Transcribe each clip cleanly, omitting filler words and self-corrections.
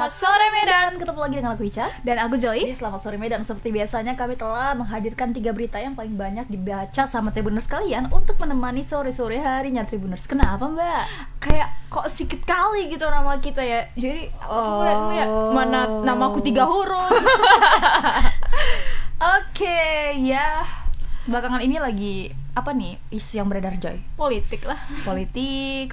Selamat sore Medan. Ketemu lagi dengan aku Ica dan aku Joy. Jadi selamat sore Medan. Seperti biasanya kami telah menghadirkan 3 berita yang paling banyak dibaca sama Tribuners kalian untuk menemani sore-sore harinya Tribuners. Kenapa Mbak? Kayak kok sedikit kali gitu nama kita ya. Jadi ya, mana nama aku 3 huruf. Oke, ya. Belakangan ini lagi apa nih isu yang beredar Joy? Politik lah. Politik,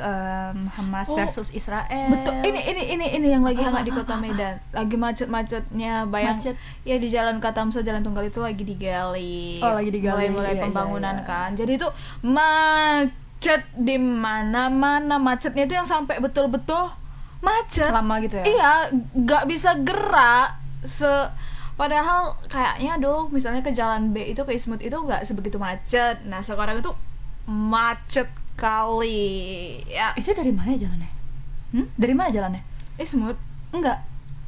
Hamas versus Israel. Betul. Ini yang lagi hangat di Kota Medan. Lagi macet-macetnya, Macet. ya di Jalan Katamso, Jalan Tunggal itu lagi digali. Oh, lagi digali. Mulai Iya, pembangunan iya. kan. Jadi itu macet di mana-mana. Macetnya itu yang sampai betul-betul macet. Lama gitu ya? Iya, nggak bisa gerak. Padahal kayaknya misalnya ke jalan B itu ke Ismut itu nggak sebegitu macet. Nah sekarang itu macet kali ya. Itu dari mana ya jalannya? Dari mana jalannya? Ismut. Enggak.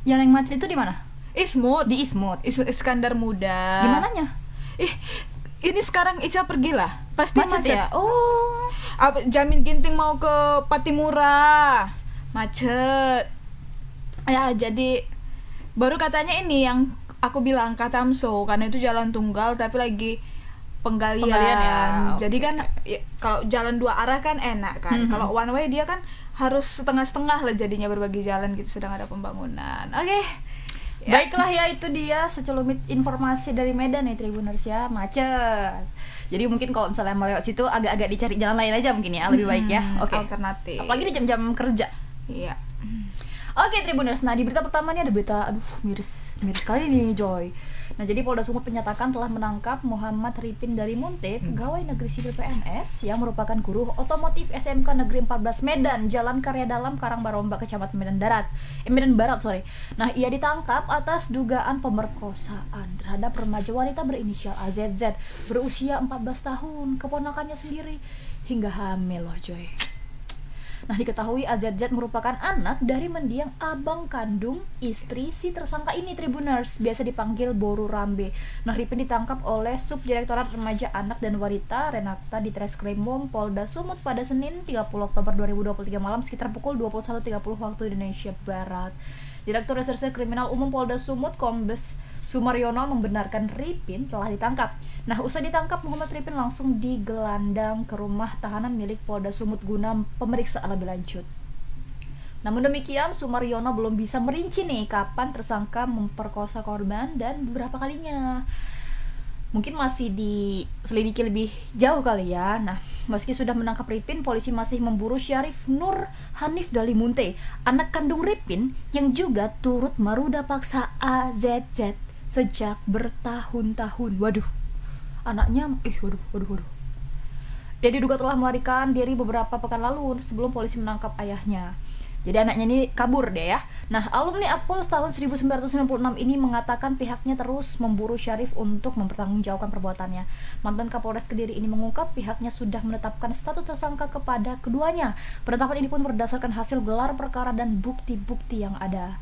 Yang macet itu di mana? Ismut. Di Ismut. Iskandar Muda. Di mananya? Ini sekarang Ica pergilah. Pasti macet. Ya? Oh. Jamin Ginting mau ke Patimura. Macet. Ya jadi baru katanya ini yang aku bilang Katamso, karena itu jalan tunggal tapi lagi penggalian ya. Jadi kan ya, kalau jalan 2 arah kan enak kan. Kalau one way dia kan harus setengah-setengah lah jadinya berbagi jalan gitu, sedang ada pembangunan. Oke. Ya. Baiklah ya, itu dia secelumit informasi dari Medan ya Tribuners ya, macet. Jadi mungkin kalau misalnya mau lewat situ agak-agak dicari jalan lain aja mungkin ya, lebih baik ya. Oke. Alternatif. Apalagi di jam-jam kerja. Iya. Oke Tribuners, nah di berita pertama ini ada berita, miris sekali nih Joy. Nah jadi Polda Sumut menyatakan telah menangkap Muhammad Ripin dari Munte, pegawai negeri sipil PNS yang merupakan guru otomotif SMK Negeri 14 Medan, Jalan Karya Dalam, Karangbaromba, Kecamatan Medan Barat. Nah ia ditangkap atas dugaan pemerkosaan terhadap remaja wanita berinisial AZZ berusia 14 tahun, keponakannya sendiri, hingga hamil loh Joy. Nah diketahui AZZ merupakan anak dari mendiang abang kandung istri si tersangka ini Tribuners, biasa dipanggil Boru Rambe. Nah Ripin ditangkap oleh Subdirektorat Remaja Anak dan Wanita Renata di Treskrimum Polda Sumut pada Senin 30 Oktober 2023 malam sekitar pukul 21.30 waktu Indonesia Barat. Direktur Reserse Kriminal Umum Polda Sumut Kombes Sumaryono membenarkan Ripin telah ditangkap. Nah, usai ditangkap, Muhammad Ripin langsung digelandang ke rumah tahanan milik Polda Sumut guna pemeriksaan lebih lanjut. Namun demikian, Sumaryono belum bisa merinci nih kapan tersangka memperkosa korban dan beberapa kalinya. Mungkin masih diselidiki lebih jauh kali ya. Nah, meski sudah menangkap Ripin, polisi masih memburu Syarif Nur Hanif Dalimunte, anak kandung Ripin yang juga turut meruda paksa AZZ sejak bertahun-tahun. Waduh. Anaknya, waduh. Dia diduga telah melarikan diri beberapa pekan lalu sebelum polisi menangkap ayahnya. Jadi anaknya ini kabur deh ya. Nah, alumni Akpol tahun 1996 ini mengatakan pihaknya terus memburu Syarif untuk mempertanggungjawabkan perbuatannya. Mantan Kapolres Kediri ini mengungkap pihaknya sudah menetapkan status tersangka kepada keduanya. Penetapan ini pun berdasarkan hasil gelar perkara dan bukti-bukti yang ada.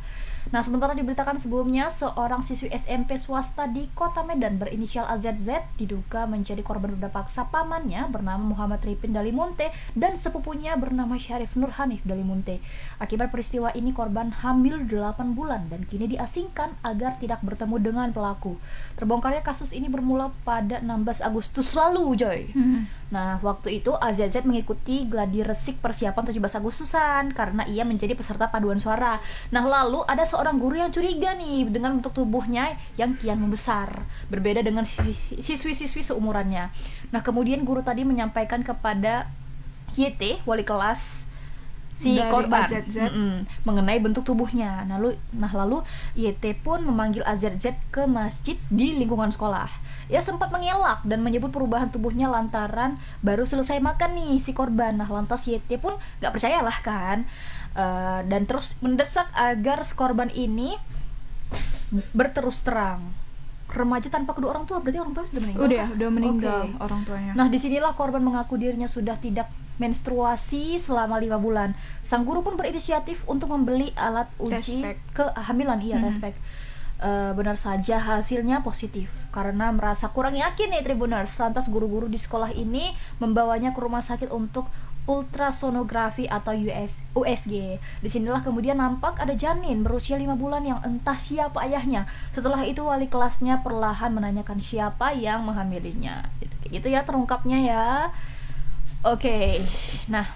Nah, sementara diberitakan sebelumnya, seorang siswi SMP swasta di Kota Medan berinisial AZZ diduga menjadi korban ruda paksa pamannya bernama Muhammad Ripin Dalimunte dan sepupunya bernama Syarif Nur Hanif Dalimunte. Akibat peristiwa ini, korban hamil 8 bulan dan kini diasingkan agar tidak bertemu dengan pelaku. Terbongkarnya kasus ini bermula pada 16 Agustus lalu, Joy. Nah, waktu itu AZZ mengikuti gladi resik persiapan 17 Agustusan karena ia menjadi peserta paduan suara. Nah, lalu ada seorang guru yang curiga nih dengan bentuk tubuhnya yang kian membesar, berbeda dengan siswi-siswi seumurannya. Nah, kemudian guru tadi menyampaikan kepada YT, wali kelas si dari korban, mengenai bentuk tubuhnya. Lalu YT pun memanggil AZZ ke masjid di lingkungan sekolah. Ia sempat mengelak dan menyebut perubahan tubuhnya lantaran baru selesai makan nih si korban. Nah, lantas YT pun gak percayalah kan, dan terus mendesak agar si korban ini berterus terang. Remaja tanpa kedua orang tua, berarti orang tua sudah meninggal? Udah meninggal. Okay. Orang tuanya. Nah, disinilah korban mengaku dirinya sudah tidak menstruasi selama 5 bulan. Sang guru pun berinisiatif untuk membeli alat uji kehamilan, Respect. Benar saja hasilnya positif. Karena merasa kurang yakin nih Tribuners, lantas guru-guru di sekolah ini membawanya ke rumah sakit untuk ultrasonografi atau USG. Disinilah kemudian nampak ada janin berusia 5 bulan yang entah siapa ayahnya. Setelah itu wali kelasnya perlahan menanyakan siapa yang menghamilinya. Gitu ya terungkapnya ya. Oke, nah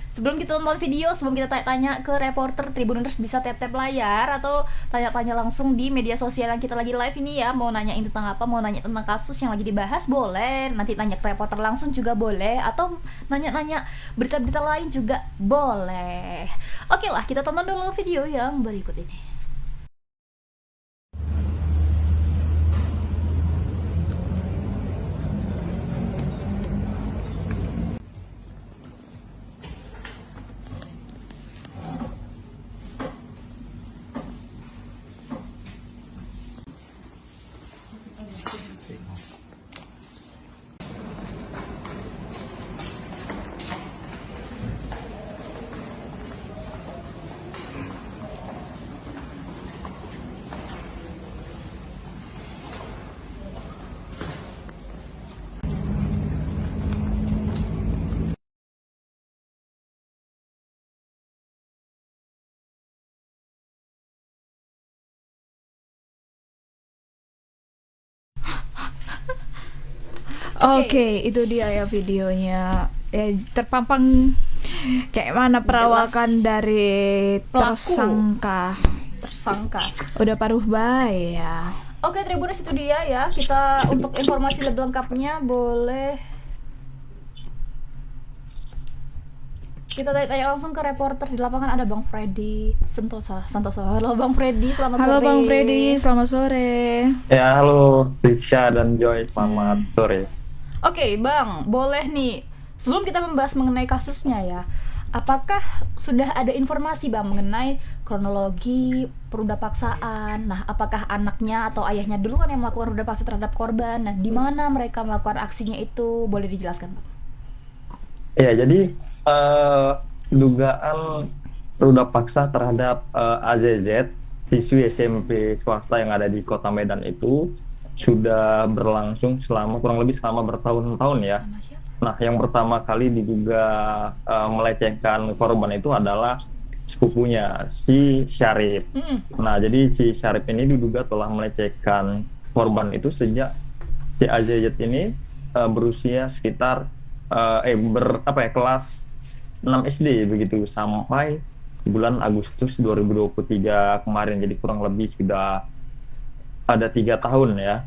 sebelum kita tonton video, sebelum kita tanya-tanya ke reporter Tribuners, bisa tap-tap layar atau tanya-tanya langsung di media sosial yang kita lagi live ini ya. Mau nanyain tentang apa, mau nanya tentang kasus yang lagi dibahas boleh, nanti tanya ke reporter langsung juga boleh, atau nanya-nanya berita-berita lain juga boleh. Oke lah, kita tonton dulu video yang berikut ini. Oke, itu dia ya videonya. Terpampang kayak mana perawakan dari Pelaku. tersangka. Udah paruh bayi ya. Oke, Tribuners, itu dia ya. Kita untuk informasi lebih lengkapnya boleh kita tanya langsung ke reporter di lapangan. Ada Bang Freddy Santosa. Halo Bang Freddy, selamat sore. Halo Bang Freddy, selamat sore. Ya, halo Risha dan Joy, selamat sore. Oke, Bang, boleh nih. Sebelum kita membahas mengenai kasusnya ya, apakah sudah ada informasi Bang mengenai kronologi peruda paksaan? Nah, apakah anaknya atau ayahnya duluan yang melakukan peruda paksa terhadap korban? Nah, di mana mereka melakukan aksinya itu? Boleh dijelaskan, Bang? Ya, jadi dugaan peruda paksa terhadap AZZ, siswi SMP swasta yang ada di Kota Medan itu sudah berlangsung kurang lebih selama bertahun-tahun ya. Nama siapa? Nah, yang pertama kali diduga melecehkan korban itu adalah sepupunya, si Syarif. Nah, jadi si Syarif ini diduga telah melecehkan korban itu sejak si AZZ ini berusia sekitar kelas 6 SD begitu, sampai bulan Agustus 2023 kemarin. Jadi kurang lebih sudah ada 3 tahun ya.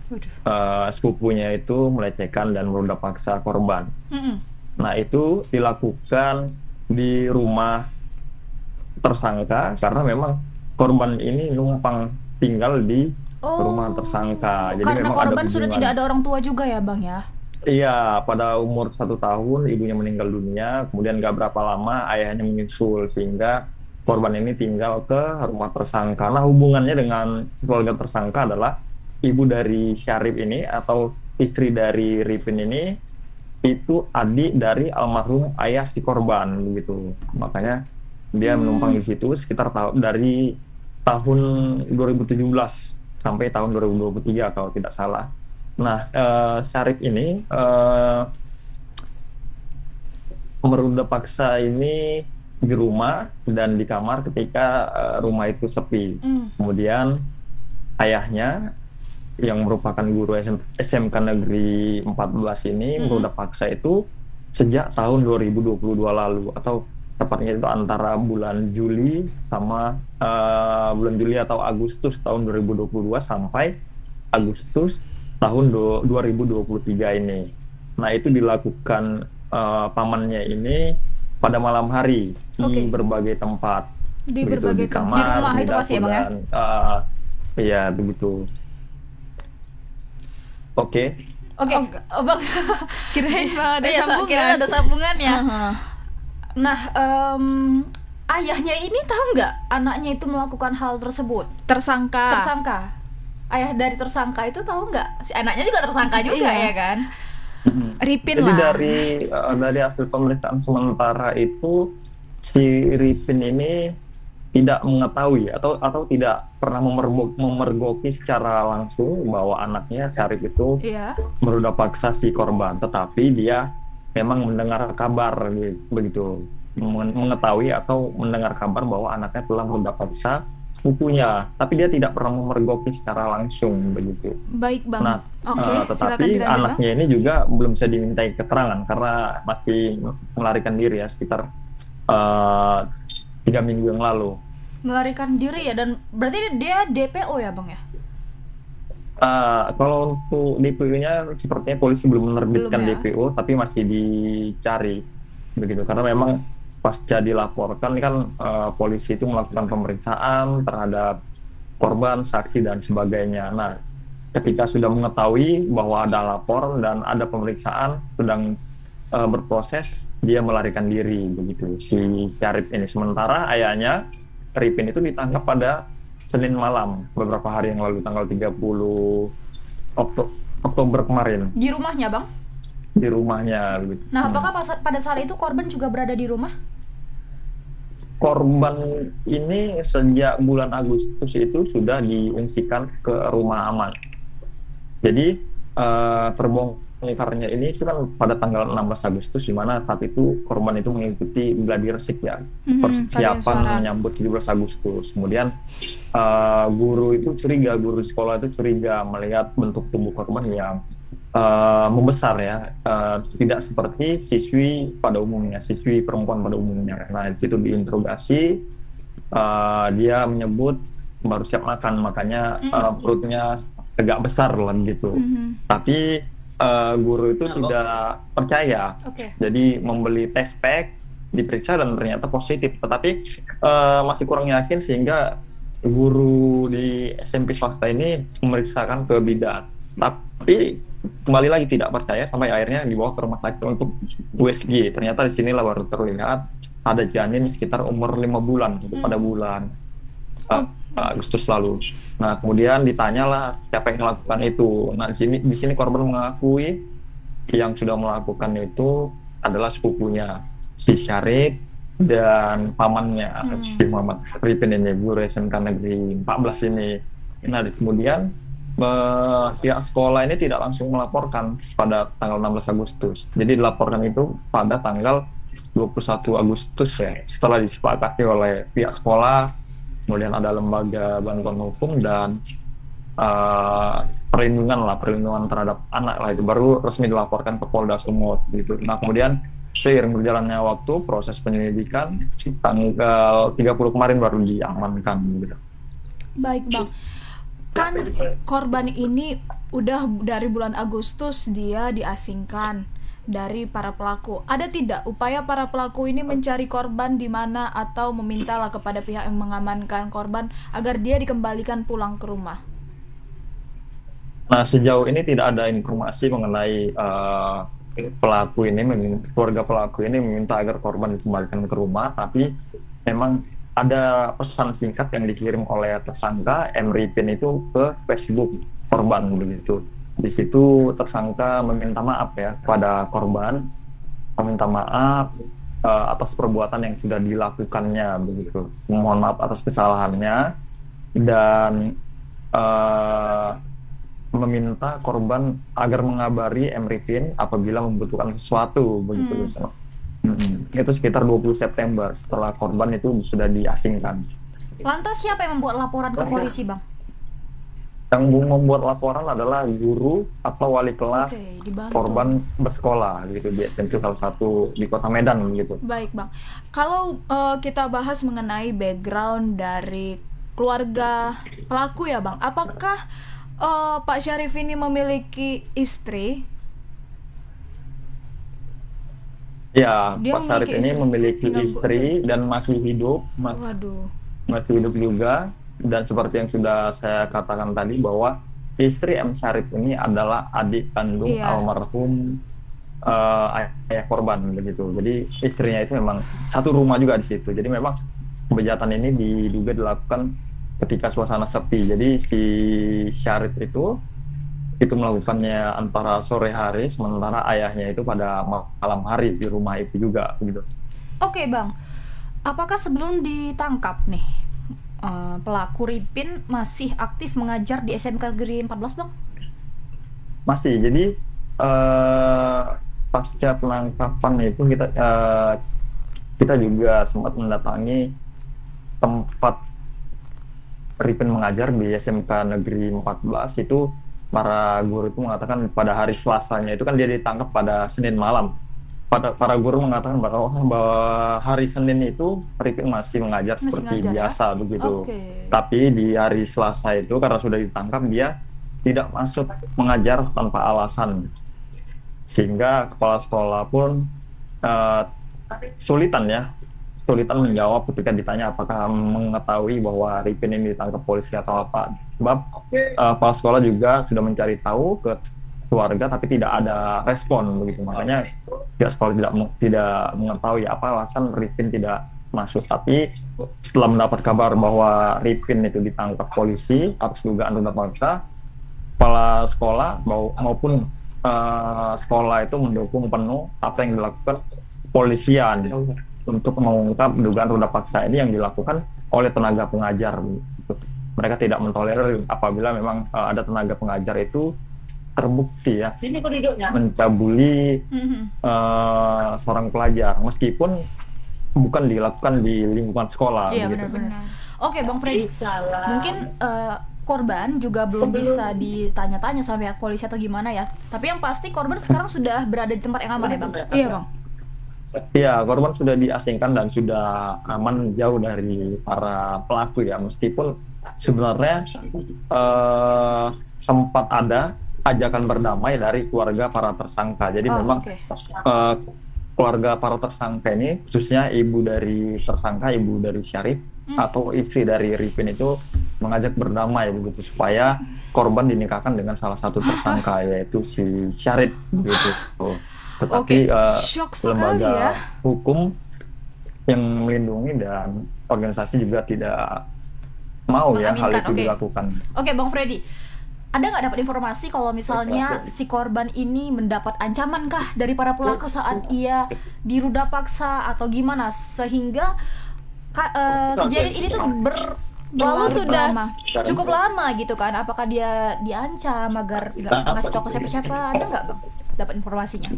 Sepupunya itu melecehkan dan meruda paksa korban. Nah, itu dilakukan di rumah tersangka karena memang korban ini numpang tinggal di rumah tersangka. Jadi karena memang korban ada sudah tidak ada orang tua juga ya Bang ya? Iya, pada umur 1 tahun ibunya meninggal dunia, kemudian gak berapa lama ayahnya menyusul, sehingga korban ini tinggal ke rumah tersangka. Nah, hubungannya dengan keluarga tersangka adalah ibu dari Syarif ini atau istri dari Ripin ini itu adik dari almarhum ayah si korban begitu. Makanya dia menumpang di situ sekitar dari tahun 2017 sampai tahun 2023 kalau tidak salah. Nah, Syarif ini meruda paksa ini di rumah dan di kamar ketika rumah itu sepi. Kemudian ayahnya yang merupakan guru SMK Negeri 14 ini meruda paksa itu sejak tahun 2022 lalu, atau tepatnya itu antara bulan Juli sama bulan Juli atau Agustus tahun 2022 sampai Agustus tahun 2023 ini. Nah, itu dilakukan pamannya ini pada malam hari di berbagai tempat. Di begitu, berbagai di kamar, di rumah di itu pasti ya Bang ya? Iya, begitu. Oke. Bang. Kirain ada sambungan. Kirain ada sambungan ya. Nah, ayahnya ini tahu nggak anaknya itu melakukan hal tersebut? Tersangka. Ayah dari tersangka itu tahu nggak? Si anaknya juga tersangka juga ya kan? Ripin Jadi lah. dari hasil pemeriksaan sementara itu si Ripin ini tidak mengetahui atau tidak pernah memergoki secara langsung bahwa anaknya Syarif itu meruda paksa si korban, tetapi dia memang mendengar kabar begitu, mengetahui atau mendengar kabar bahwa anaknya telah meruda paksa sepupunya, tapi dia tidak pernah memergoki secara langsung begitu. Baik Bang. Nah, Oke, silakan tetapi dilanjut Bang. anaknya ini juga belum bisa dimintai keterangan karena masih melarikan diri ya, sekitar 3 minggu yang lalu. Melarikan diri ya, dan berarti dia DPO ya Bang ya? Kalau untuk DPO-nya sepertinya polisi belum menerbitkan Belum ya? DPO, tapi masih dicari begitu. Karena memang pasca dilaporkan ini kan polisi itu melakukan pemeriksaan terhadap korban, saksi dan sebagainya. Nah, ketika sudah mengetahui bahwa ada lapor dan ada pemeriksaan sedang berproses, dia melarikan diri begitu si Syarif ini. Sementara ayahnya Ripin itu ditangkap pada Senin malam beberapa hari yang lalu, tanggal 30 Oktober kemarin, Di rumahnya Bang? di rumahnya begitu. Nah, apakah pada saat itu korban juga berada di rumah? Korban ini sejak bulan Agustus itu sudah diungsikan ke rumah aman. Jadi terbongkarnya ini itu kan pada tanggal 16 Agustus, di mana saat itu korban itu mengikuti gladi resik ya, persiapan menyambut 17 Agustus. Kemudian guru sekolah itu curiga melihat bentuk tubuh korban yang membesar ya, tidak seperti siswi perempuan pada umumnya. Nah, di situ diinterogasi, dia menyebut baru siap makan, makanya perutnya agak besar lah gitu. Tapi guru itu tidak percaya. Jadi membeli tes pack, diperiksa dan ternyata positif. Tetapi masih kurang yakin sehingga guru di SMP swasta ini memeriksakan ke bidan. Tapi kembali lagi tidak percaya sampai akhirnya dibawa ke rumah sakit untuk USG. Ternyata di sinilah baru terlihat ada janin sekitar umur 5 bulan pada bulan Agustus lalu. Nah, kemudian ditanyalah siapa yang melakukan itu. Nah, di sini korban mengakui yang sudah melakukan itu adalah sepupunya si Syarif dan pamannya si Muhammad Ripin ini, guru SMK Negeri 14 ini. Nah, kemudian pihak sekolah ini tidak langsung melaporkan pada tanggal 16 Agustus. Jadi dilaporkan itu pada tanggal 21 Agustus ya, setelah disepakati oleh pihak sekolah. Kemudian ada lembaga bantuan hukum dan perlindungan terhadap anak lah, itu baru resmi dilaporkan ke Polda Sumut gitu. Nah, kemudian seiring berjalannya waktu proses penyelidikan, tanggal 30 kemarin baru diamankan gitu. Baik Bang, kan korban ini udah dari bulan Agustus dia diasingkan dari para pelaku. Ada tidak upaya para pelaku ini mencari korban di mana atau memintalah kepada pihak yang mengamankan korban agar dia dikembalikan pulang ke rumah? Nah, sejauh ini tidak ada informasi mengenai keluarga pelaku ini meminta agar korban dikembalikan ke rumah, tapi memang ada pesan singkat yang dikirim oleh tersangka M. Ripin itu ke Facebook korban begitu. Di situ tersangka meminta maaf ya kepada korban, meminta maaf atas perbuatan yang sudah dilakukannya begitu. Mohon maaf atas kesalahannya dan meminta korban agar mengabari M. Ripin apabila membutuhkan sesuatu begitu. Itu sekitar 20 September setelah korban itu sudah diasingkan. Lantas siapa yang membuat laporan ke polisi Bang? Yang membuat laporan adalah guru atau wali kelas korban bersekolah gitu di SMP salah satu di Kota Medan gitu. Baik Bang, kalau kita bahas mengenai background dari keluarga pelaku ya Bang, apakah Pak Syarif ini memiliki istri? Ya, Pak Syarif ini memiliki istri dan masih hidup, masih hidup juga. Dan seperti yang sudah saya katakan tadi bahwa istri M. Syarif ini adalah adik kandung almarhum ayah korban begitu. Jadi istrinya itu memang satu rumah juga di situ. Jadi memang kejahatan ini diduga dilakukan ketika suasana sepi. Jadi si Syarif itu melakukannya antara sore hari, sementara ayahnya itu pada malam hari di rumah itu juga gitu. Oke Bang, apakah sebelum ditangkap nih pelaku Ripin masih aktif mengajar di SMK Negeri 14 Bang? Masih, jadi pasca penangkapan itu kita juga sempat mendatangi tempat Ripin mengajar di SMK Negeri 14. Itu para guru itu mengatakan pada hari Selasanya itu kan dia ditangkap pada Senin malam. Para guru mengatakan bahwa hari Senin itu Ripin masih mengajar seperti biasa begitu. Tapi di hari Selasa itu karena sudah ditangkap, dia tidak masuk mengajar tanpa alasan, sehingga kepala sekolah pun sulitan menjawab ketika ditanya apakah mengetahui bahwa Ripin ini ditangkap polisi atau apa. Sebab kepala sekolah juga sudah mencari tahu ke keluarga tapi tidak ada respon begitu. Makanya pihak sekolah tidak mengetahui apa alasan Ripin tidak masuk. Tapi setelah mendapat kabar bahwa Ripin itu ditangkap polisi atas dugaan ruda paksa, kepala sekolah maupun sekolah itu mendukung penuh apa yang dilakukan kepolisian untuk mengungkap dugaan ruda paksa ini yang dilakukan oleh tenaga pengajar. Mereka tidak mentolerir apabila memang ada tenaga pengajar itu terbukti ya mencabuli seorang pelajar meskipun bukan dilakukan di lingkungan sekolah. Iya, begitu. benar-benar. Oke, Bang Freddy, mungkin korban juga belum bisa ditanya-tanya sama pihak polisi atau gimana ya. Tapi yang pasti korban sekarang sudah berada di tempat yang aman ya, Bang? Iya, Bang. Iya, korban sudah diasingkan dan sudah aman jauh dari para pelaku ya. Meskipun sebenarnya sempat ada ajakan berdamai dari keluarga para tersangka. Jadi memang keluarga para tersangka ini, khususnya ibu dari tersangka, ibu dari Syarif atau istri dari Ripin itu mengajak berdamai begitu supaya korban dinikahkan dengan salah satu tersangka yaitu si Syarif begitu. Tetapi lembaga hukum yang melindungi dan organisasi juga tidak mau ya hal itu dilakukan. Oke, Bang Freddy, ada nggak dapat informasi kalau misalnya si korban ini mendapat ancaman kah dari para pelaku saat ia diruda paksa atau gimana sehingga kejadian ini tuh berlalu sudah cukup lama gitu kan? Apakah dia diancam agar nggak ngasih tahu ke siapa-siapa? Ada nggak, Bang, dapat informasinya?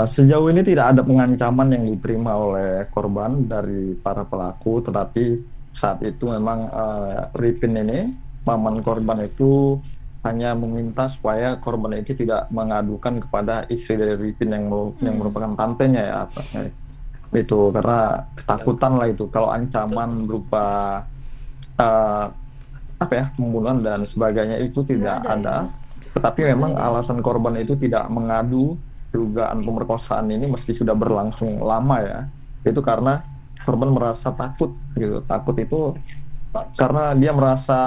Sejauh ini tidak ada pengancaman yang diterima oleh korban dari para pelaku, tetapi saat itu memang Ripin ini, paman korban itu hanya meminta supaya korban itu tidak mengadukan kepada istri dari Ripin yang merupakan tantenya ya, itu karena ketakutan lah itu kalau ancaman berupa pembunuhan dan sebagainya itu tidak ada. Tetapi memang alasan korban itu tidak mengadu dugaan pemerkosaan ini meski sudah berlangsung lama ya, itu karena korban merasa takut gitu. Takut itu karena dia merasa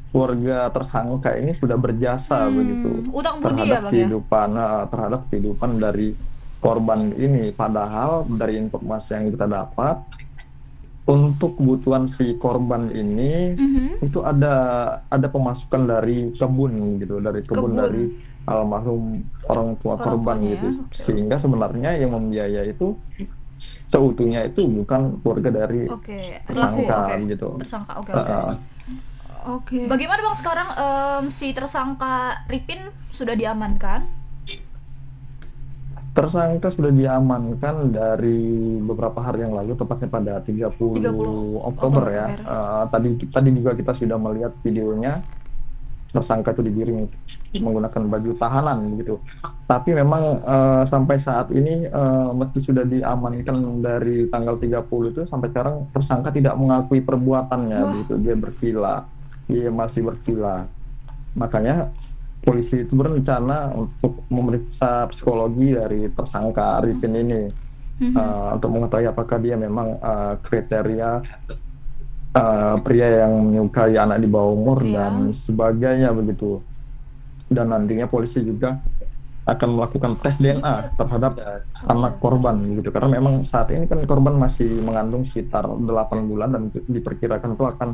keluarga tersangka ini sudah berjasa begitu terhadap kehidupan terhadap kehidupan dari korban ini. Padahal dari informasi yang kita dapat untuk kebutuhan si korban ini itu ada pemasukan dari kebun gitu, dari kebun dari almarhum orang tua korban gitu. Sehingga sebenarnya yang membiayai itu seutuhnya itu bukan keluarga dari tersangka gitu. Tersangka, Oke. Bagaimana, Bang, sekarang si tersangka Ripin sudah diamankan? Tersangka sudah diamankan dari beberapa hari yang lalu, tepatnya pada 30 Oktober ya. Tadi juga kita sudah melihat videonya. Tersangka itu digiring menggunakan baju tahanan gitu. Tapi memang sampai saat ini meski sudah diamankan dari tanggal 30 itu, sampai sekarang tersangka tidak mengakui perbuatannya begitu. Dia masih berkila. Makanya polisi itu berencana untuk memeriksa psikologi dari tersangka Ripin ini untuk mengetahui apakah dia memang kriteria pria yang menyukai anak di bawah umur dan sebagainya begitu. Dan nantinya polisi juga akan melakukan tes DNA terhadap anak korban gitu, karena memang saat ini kan korban masih mengandung sekitar 8 bulan dan diperkirakan itu akan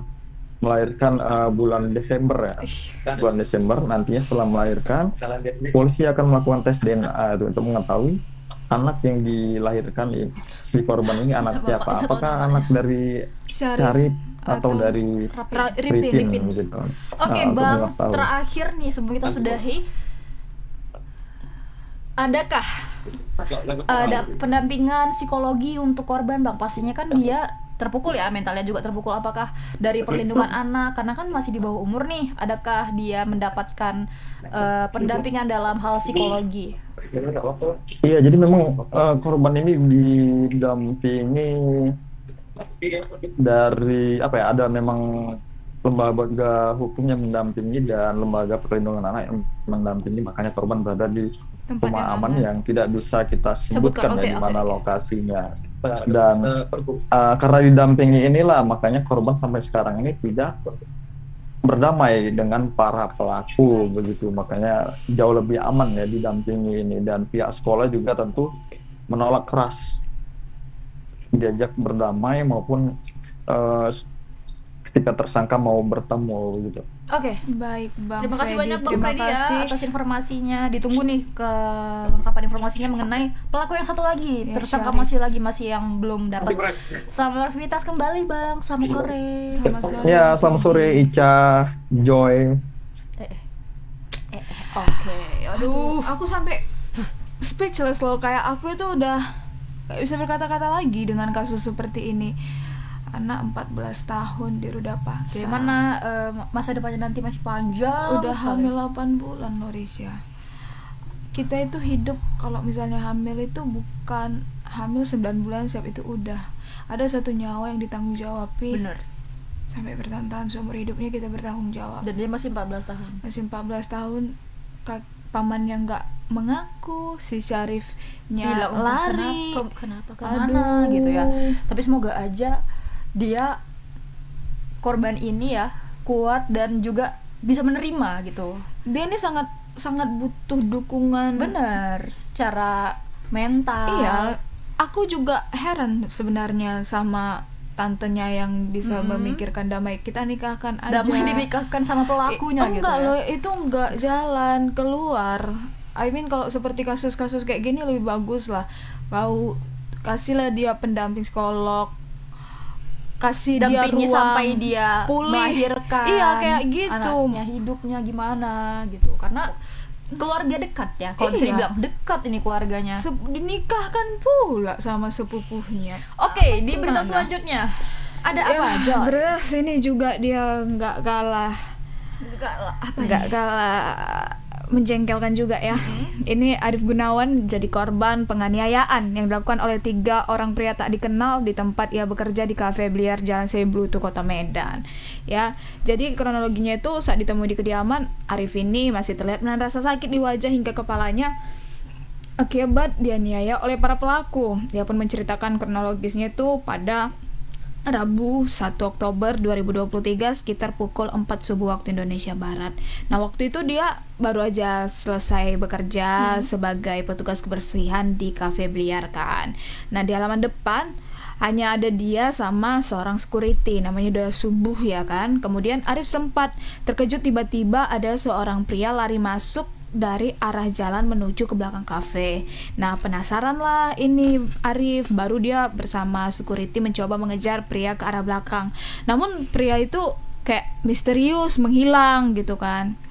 melahirkan bulan Desember ya. Bulan Desember nantinya setelah melahirkan, polisi akan melakukan tes DNA itu untuk mengetahui anak yang dilahirkan si korban ini anak siapa, apakah anak dari Syarif atau dari Ripin gitu. Oke, Bang, terakhir nih sebelum kita sudahi, adakah ada pendampingan psikologi untuk korban Bang? Pastinya kan dia terpukul ya, mentalnya juga terpukul. Apakah dari perlindungan anak, karena kan masih di bawah umur nih, adakah dia mendapatkan pendampingan dalam hal psikologi? Iya, jadi memang korban ini didampingi dari apa ya? Ada memang lembaga hukum yang mendampingi dan lembaga perlindungan anak yang mendampingi, makanya korban berada di Tempat rumah yang aman aman. yang tidak bisa kita Sebutkan, sebutkan oke, ya di mana oke. lokasinya. Dan karena didampingi inilah makanya korban sampai sekarang ini tidak berdamai dengan para pelaku begitu, makanya jauh lebih aman ya didampingi ini. Dan pihak sekolah juga tentu menolak keras diajak berdamai maupun ketika tersangka mau bertemu gitu. Oke. Baik Bang Terima kasih Freddy, banyak Bang terima Freddy ya kasih. atas informasinya. Ditunggu nih kelengkapan informasinya mengenai pelaku yang satu lagi. Ya, Tersangka Syarif. masih yang belum dapat. Selamat beraktivitas kembali Bang. Selamat sore. Selamat sore, Ya, Bang selamat sore Freddy. Ica, Joy. Oke. Aduh. Aku sampai speechless loh, kayak aku itu udah gak bisa berkata-kata lagi dengan kasus seperti ini. Anak 14 tahun di ruda paksa. Gimana masa depannya nanti masih panjang. Udah sekali. hamil 8 bulan loh Risya. Kita itu hidup, kalau misalnya hamil itu bukan hamil 9 bulan siap itu udah. Ada satu nyawa yang ditanggung jawabi. Bener. Sampai bertahun-tahun seumur hidupnya kita bertanggung jawab. Dan dia masih 14 tahun. Masih 14 tahun pamannya nggak mengaku, si Syarifnya Gila, entah lari. kenapa kemana gitu ya. Tapi semoga aja dia korban ini ya kuat dan juga bisa menerima gitu. Dia ini sangat butuh dukungan. Bener, secara mental. Iya, aku juga heran sebenarnya sama tantenya yang bisa memikirkan damai, kita nikahkan aja. Damai dinikahkan sama pelakunya gitu enggak ya. loh, itu enggak jalan keluar. I mean kalau seperti kasus-kasus kayak gini lebih bagus lah kau kasihlah dia pendamping psikolog, kasih dia Dampingi ruang sampai dia pulih. melahirkan. Iya, kayak gitu. Anaknya hidupnya gimana gitu. Karena keluarga dekat ya. Kalau bisa Iya. dibilang dekat ini keluarganya. Dinikahkan pula sama sepupuhnya. Oke, di berita Gimana? selanjutnya ada apa Ya, aja? beras ini juga dia nggak kalah nggak kalah menjengkelkan juga ya. Ini Arif Gunawan jadi korban penganiayaan yang dilakukan oleh 3 orang pria tak dikenal di tempat ia bekerja di kafe biliar Jalan Seblutu, Kota Medan. Ya, jadi kronologinya itu saat ditemui di kediaman, Arif ini masih terlihat menahan rasa sakit di wajah hingga kepalanya akibat dianiaya oleh para pelaku. Dia pun menceritakan kronologisnya itu pada Rabu 1 Oktober 2023 sekitar pukul 4 subuh waktu Indonesia Barat. Nah, waktu itu dia baru aja selesai bekerja sebagai petugas kebersihan di kafe biliar kan. Nah, di halaman depan hanya ada dia sama seorang security, namanya udah subuh ya kan. Kemudian Arif sempat terkejut tiba-tiba ada seorang pria lari masuk dari arah jalan menuju ke belakang kafe. Nah, penasaran lah ini Arif, baru dia bersama security mencoba mengejar pria ke arah belakang. Namun pria itu kayak misterius menghilang gitu kan.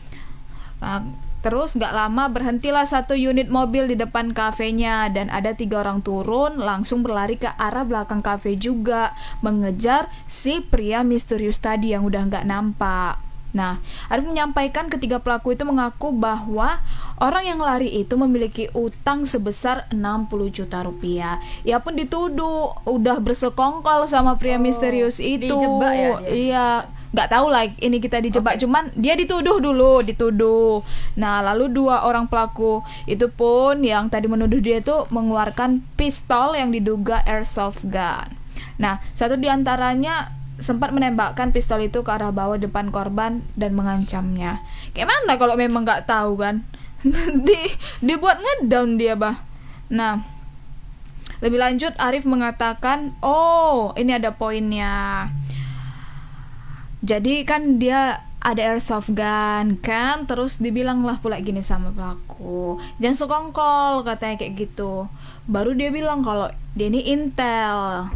Nah, terus gak lama berhentilah satu unit mobil di depan kafenya dan ada 3 orang turun langsung berlari ke arah belakang kafe juga mengejar si pria misterius tadi yang udah gak nampak. Nah, Arif menyampaikan ketiga pelaku itu mengaku bahwa orang yang lari itu memiliki utang sebesar 60 juta rupiah. Ia pun dituduh udah bersekongkol sama pria misterius itu. Dijebak ya dia? Iya, nggak tahu lah ini kita dijebak, cuman dia dituduh. Nah, lalu 2 orang pelaku itu pun yang tadi menuduh dia itu mengeluarkan pistol yang diduga airsoft gun. Nah, satu diantaranya sempat menembakkan pistol itu ke arah bawah depan korban dan mengancamnya. Kayak mana kalau memang nggak tahu kan? Dibuat ngedown dia, bah. Nah, lebih lanjut Arif mengatakan, oh ini ada poinnya. Jadi kan dia ada airsoft gun kan, terus dibilang lah pula gini sama pelaku, jangan sekongkol katanya kayak gitu. Baru dia bilang kalau dia ini Intel.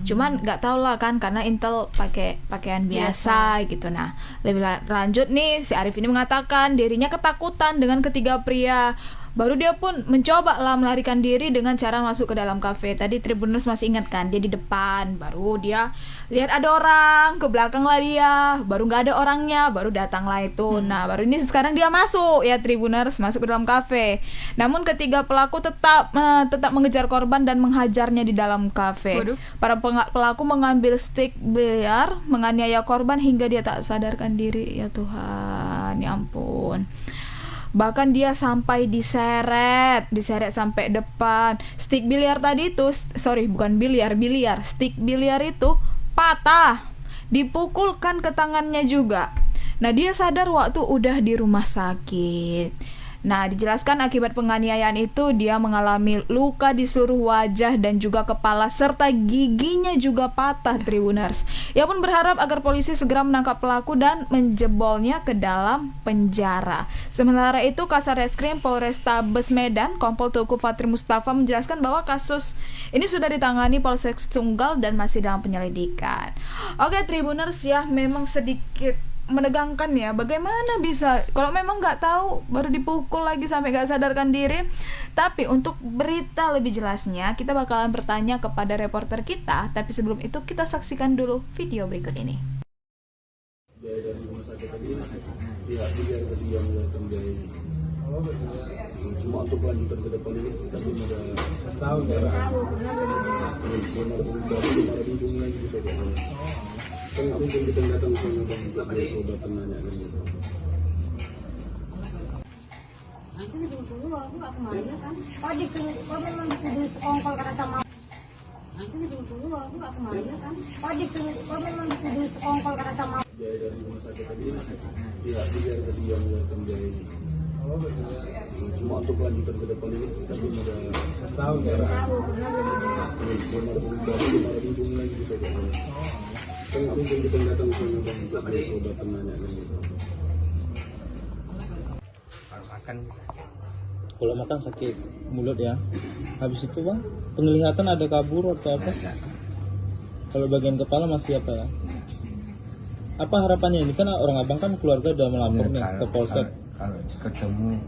Cuman nggak tahu lah kan karena Intel pakai pakaian biasa gitu. Nah, lebih lanjut nih si Arif ini mengatakan dirinya ketakutan dengan ketiga pria Baru dia pun mencoba lah melarikan diri dengan cara masuk ke dalam kafe. Tadi Tribuners masih ingat kan, dia di depan, baru dia lihat ada orang, ke belakang lah dia, baru nggak ada orangnya, baru datang lah itu. Nah baru ini sekarang dia masuk ya Tribuners, masuk ke dalam kafe. Namun ketiga pelaku tetap mengejar korban dan menghajarnya di dalam kafe. Waduh. Para pelaku mengambil stik biliar, menganiaya korban hingga dia tak sadarkan diri. Ya Tuhan, ya ampun. Bahkan dia sampai diseret sampai depan. Stik biliar tadi itu, bukan biliar, stik biliar itu patah, dipukulkan ke tangannya juga. Nah dia sadar waktu udah di rumah sakit. Nah dijelaskan akibat penganiayaan itu dia mengalami luka di seluruh wajah dan juga kepala serta giginya juga patah Tribuners. Ia pun berharap agar polisi segera menangkap pelaku dan menjebolnya ke dalam penjara. Sementara itu Kasar Reskrim Polrestabes Medan Kompol Tuku Fatri Mustafa menjelaskan bahwa kasus ini sudah ditangani Polsek Tunggal dan masih dalam penyelidikan. Oke Tribuners ya, memang sedikit menegangkan ya, bagaimana bisa kalau memang nggak tahu baru dipukul lagi sampai nggak sadarkan diri. Tapi untuk berita lebih jelasnya kita bakalan bertanya kepada reporter kita, tapi sebelum itu kita saksikan dulu video berikut ini. Dari rumah sakit tadi, ya biar tadi yang melakukan biaya cuma untuk lanjutan ke depan ini kita belum ada tahu cara belum hidung lagi gitu kan nggak mungkin kita datang ke sana bang untuk beli obat nanya kan gitu. Nanti dihubungi walaupun nggak kemarin kan. Oh disuruh, oh memang dituduh sekongkol karena sama. Nanti dihubungi walaupun nggak kemarin kan. Oh disuruh, oh memang dituduh sekongkol karena sama. Biaya dari rumah sakit tadi, ya biar tadi yang melakukan biaya cuma untuk lanjutan ke depan ini kita belum ada tahu cara belum hidung lagi gitu kan nggak mungkin kita datang ke sana bang untuk beli obat nanya kan gitu. Kalau makan sakit mulut ya. Habis itu bang, penglihatan ada kabur atau apa? Kalau bagian kepala masih apa ya? Apa harapannya ini? Kan orang abang kan keluarga udah melapor nih ke polsek. Kalau ketemu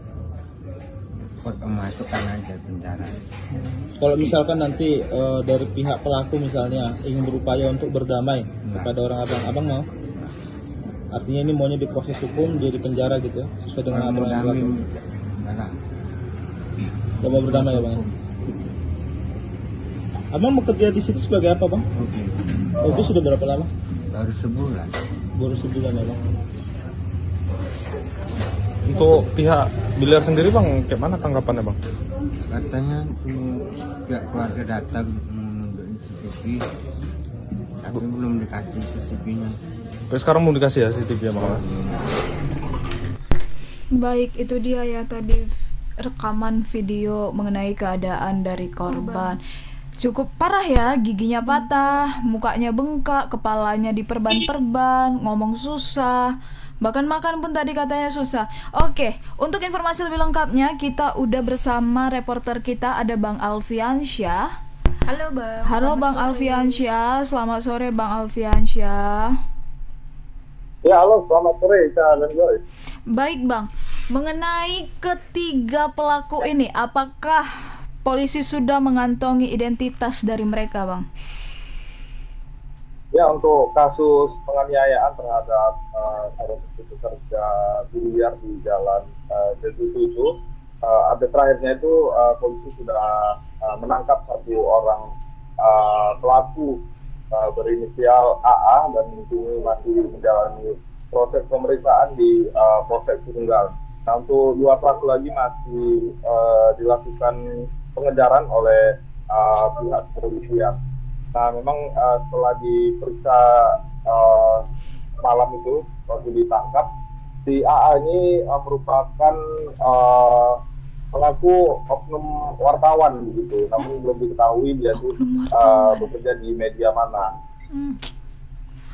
masukkan aja penjara. Kalau misalkan nanti dari pihak pelaku misalnya ingin berupaya untuk berdamai kepada orang abang mau? Artinya ini maunya diproses hukum, dia di penjara gitu ya, sesuai dengan aturan yang berlaku. Gak mau berdamai ya bang? Abang bekerja di situ sebagai apa bang? Oh, itu sudah berapa lama? Baru sebulan. Baru sebulan ya bang? Untuk pihak biliar sendiri bang, kayak mana tanggapannya bang? Katanya pihak keluarga datang untuk CCTV, tapi belum dikasih CCTV-nya. Terus sekarang mau dikasih ya CCTV ya bang? Baik, itu dia ya tadi rekaman video mengenai keadaan dari korban. Cukup parah ya, giginya patah, mukanya bengkak, kepalanya diperban-perban, ngomong susah, bahkan makan pun tadi katanya susah. Oke, untuk informasi lebih lengkapnya kita udah bersama reporter kita, ada Bang Alfiansyah. Halo Bang. Halo Bang Alfiansyah, selamat sore Bang Alfiansyah. Ya, halo, selamat sore, Kak dan Joy. Baik Bang, mengenai ketiga pelaku ini, apakah polisi sudah mengantongi identitas dari mereka Bang? Ya, untuk kasus penganiayaan terhadap salah satu pekerja biliar di Jalan C7, update terakhirnya itu polisi sudah menangkap satu orang pelaku berinisial AA dan kini masih menjalani proses pemeriksaan di Polsek Tunggal. Nah, untuk dua pelaku lagi masih dilakukan pengejaran oleh pihak kepolisian. Nah, memang setelah diperiksa malam itu waktu ditangkap, si AA ini merupakan pelaku oknum wartawan begitu, namun belum diketahui dia itu bekerja di media mana.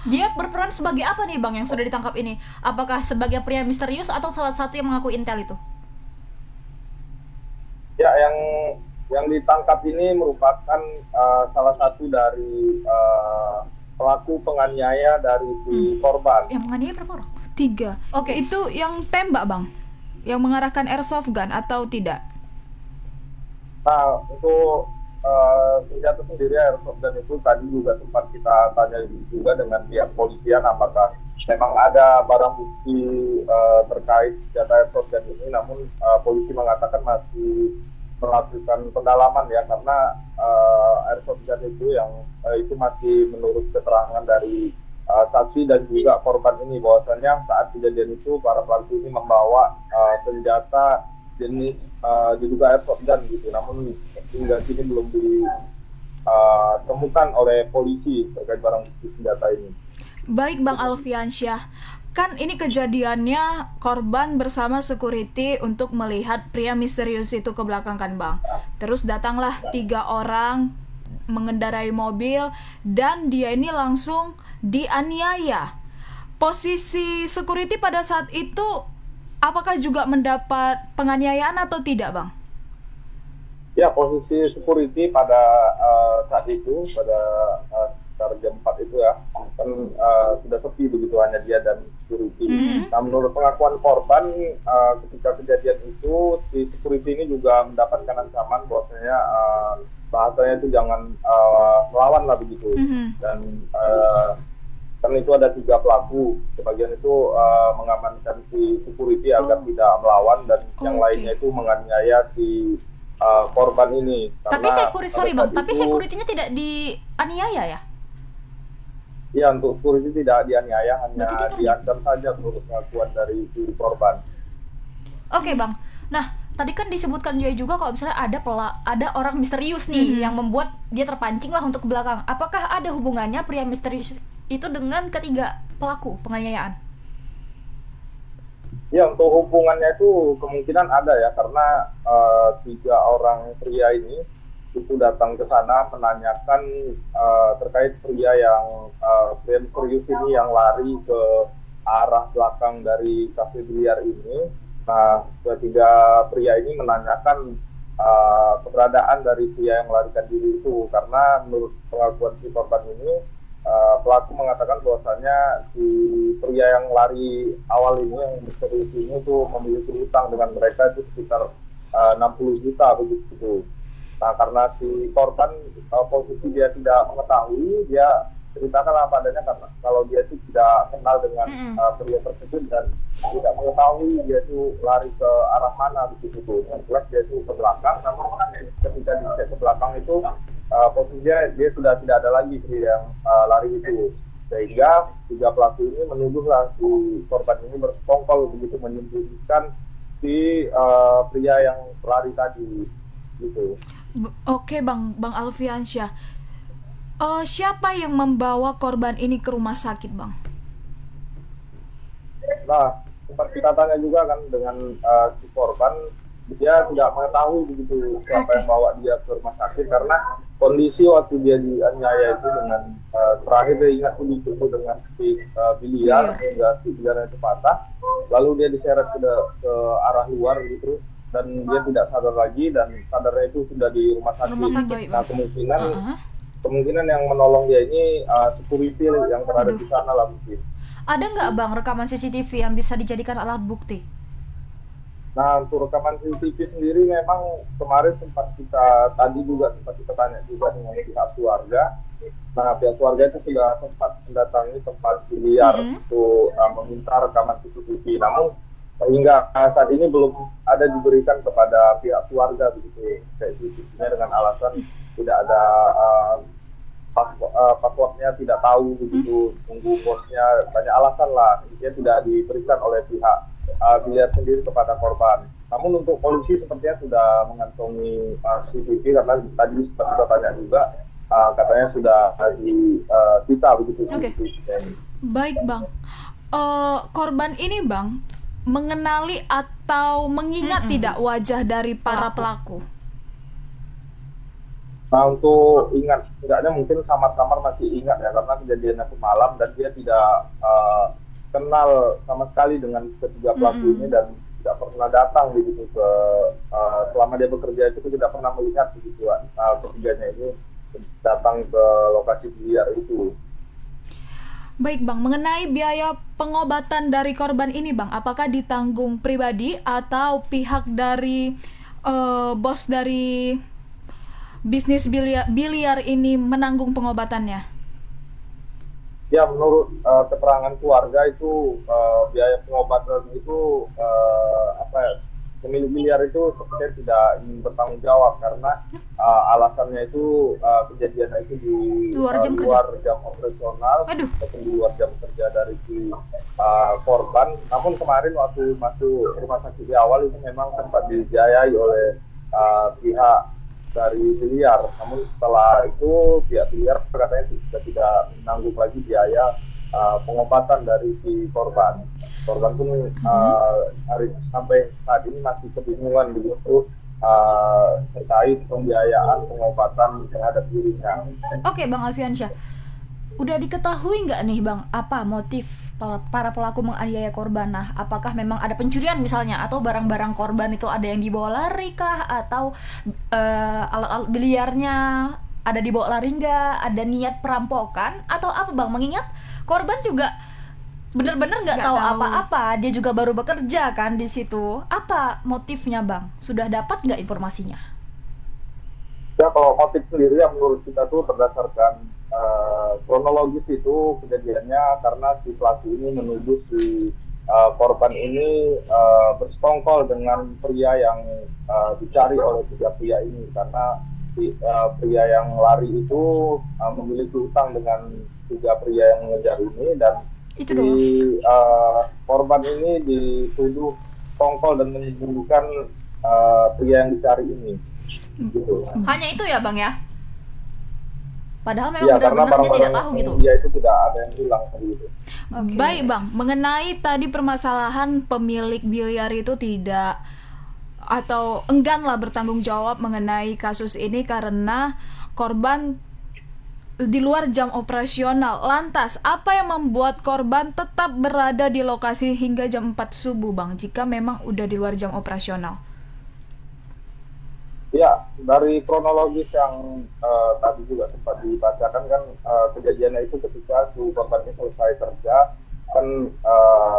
Dia berperan sebagai apa nih Bang yang sudah ditangkap ini? Apakah sebagai pria misterius atau salah satu yang mengaku intel itu? Ya, yang ditangkap ini merupakan salah satu dari pelaku penganiaya dari si korban. Yang menganiaya berapa orang? 3. Oke, itu yang tembak Bang? Yang mengarahkan airsoft gun atau tidak? Nah, untuk senjata sendiri airsoft gun itu tadi juga sempat kita tanya juga dengan pihak polisian apakah memang ada barang bukti terkait senjata airsoft gun ini, namun polisi mengatakan masih melakukan pendalaman ya, karena airsoft gun itu yang itu masih menurut keterangan dari saksi dan juga korban ini, bahwasannya saat kejadian itu para pelaku ini membawa senjata jenis diduga airsoft gun gitu, namun hingga kini belum ditemukan oleh polisi terkait barang bukti senjata ini. Baik Bang Alfiansyah, kan ini kejadiannya korban bersama security untuk melihat pria misterius itu ke belakang kan Bang. Terus datanglah 3 orang mengendarai mobil dan dia ini langsung dianiaya. Posisi security pada saat itu apakah juga mendapat penganiayaan atau tidak Bang? Ya, posisi security pada saat itu, pada sekitar jam 4 itu ya, kan sudah sepi begitu, hanya dia dan security. Nah, menurut pengakuan korban, ketika kejadian itu, si security ini juga mendapatkan ancaman bahwasanya bahasanya itu jangan melawan lah begitu. Dan karena itu ada 3 pelaku, sebagian itu mengamankan si security agar tidak melawan, dan yang lainnya itu menganiaya si korban ini. Tapi security-nya tidak dianiaya ya? Iya, untuk security tidak dianiaya, hanya diancam saja menurut pengakuan dari si korban. Oke Bang, nah tadi kan disebutkan juga kalau misalnya ada orang misterius nih yang membuat dia terpancing lah untuk ke belakang. Apakah ada hubungannya pria misterius itu dengan ketiga pelaku penganiayaan? Ya, untuk hubungannya itu kemungkinan ada ya, karena 3 orang pria ini itu datang ke sana menanyakan terkait pria misterius ini yang lari ke arah belakang dari kafe biliar ini. Nah, ketiga pria ini menanyakan keberadaan dari pria yang melarikan diri itu, karena menurut pengakuan si korban ini, pelaku mengatakan bahwasanya si pria yang lari awal ini, yang misterius ini tuh memiliki hutang dengan mereka itu sekitar 60 juta begitu. Nah, karena si korban posisi dia tidak mengetahui, dia ceritakan apa adanya karena kalau dia itu tidak kenal dengan pria tersebut dan tidak mengetahui dia itu lari ke arah mana begitu tuh. Yang jelas dia itu ke belakang, namun ketika dicek ke belakang itu posisinya dia sudah tidak ada lagi pria yang lari itu, sehingga 3 pelaku ini menuduhlah si korban ini bersekongkol begitu menyembunyikan si pria yang lari tadi gitu. Oke Bang Alfiansyah, siapa yang membawa korban ini ke rumah sakit Bang? Nah, sempat kita tanya juga kan dengan si korban, dia tidak mengetahui begitu siapa yang bawa dia ke rumah sakit, karena kondisi waktu dia dianiaya itu dengan terakhir dia ingat itu dengan stick biliar hingga stick biliarnya itu patah, lalu dia diseret ke arah luar gitu, dan dia tidak sadar lagi, dan sadarnya itu sudah di rumah sakit. Nah, kemungkinan yang menolong dia ini security yang berada di sana lah mungkin. Ada nggak Bang rekaman CCTV yang bisa dijadikan alat bukti? Nah, untuk rekaman CCTV sendiri memang kemarin tadi juga sempat kita tanya juga dengan pihak keluarga. Nah, pihak keluarga itu sudah sempat mendatangi tempat biliar untuk meminta rekaman CCTV. Namun hingga saat ini belum ada diberikan kepada pihak keluarga begitu CCTV-nya, dengan alasan tidak ada passwordnya, tidak tahu begitu, tunggu bosnya, banyak alasan lah, dia tidak diberikan oleh pihak biliar sendiri kepada korban. Namun untuk polisi sepertinya sudah mengantongi CCTV, karena tadi sempat kita tanya juga, katanya sudah disita begitu. Baik Bang, korban ini Bang mengenali atau mengingat tidak wajah dari para pelaku? Nah, untuk ingat tidaknya mungkin samar-samar masih ingat ya, karena kejadiannya itu malam dan dia tidak kenal sama sekali dengan ketiga pelaku ini, dan tidak pernah datang begitu ke selama dia bekerja itu tidak pernah melihat begitu ketiganya ini datang ke lokasi biliar itu. Baik Bang, mengenai biaya pengobatan dari korban ini Bang, apakah ditanggung pribadi atau pihak dari bos dari bisnis biliar ini menanggung pengobatannya? Ya, menurut keterangan keluarga itu biaya pengobatan itu pemilik biliar itu sepertinya tidak ingin bertanggung jawab karena alasannya itu kejadiannya itu di luar jam operasional ataupun di luar jam kerja dari si korban. Namun kemarin waktu masuk rumah sakit di awal itu memang sempat dibiayai oleh pihak dari biliar. Namun setelah itu pihak biliar katanya sudah tidak menanggung lagi biaya pengobatan dari si korban. Korban pun sampai saat ini masih kebingungan begitu terkait pembiayaan pengobatan terhadap dirinya. Oke, Bang Alfiansyah, udah diketahui nggak nih Bang apa motif para pelaku menganiaya korban? Nah, apakah memang ada pencurian misalnya, atau barang-barang korban itu ada yang dibawa lari kah, atau alat-alat biliarnya ada dibawa lari nggak, ada niat perampokan atau apa Bang? Mengingat korban juga bener-bener nggak tahu apa-apa, dia juga baru bekerja kan di situ. Apa motifnya Bang? Sudah dapat nggak informasinya? Ya, kalau motif sendiri yang menurut kita tuh berdasarkan kronologis itu kejadiannya karena si pelaku ini menuduh si korban ini bersekongkol dengan pria yang dicari oleh tiga pria ini, karena pria yang lari itu memiliki hutang dengan tiga pria yang mengejar ini, dan korban ini dituduh sekongkol dan menyembunyikan pria yang dicari ini. Gitu. Hanya itu ya Bang ya? Padahal memang ya, benar-benar dia tidak tahu gitu. Dia itu tidak ada yang hilang gitu. Okay. Baik Bang, mengenai tadi permasalahan pemilik biliar itu tidak atau enggan lah bertanggung jawab mengenai kasus ini karena korban di luar jam operasional. Lantas, apa yang membuat korban tetap berada di lokasi hingga jam 4 subuh Bang, jika memang udah di luar jam operasional? Ya, dari kronologis yang tadi juga sempat dibacakan kan, kejadiannya itu ketika si korban ini selesai kerja, kan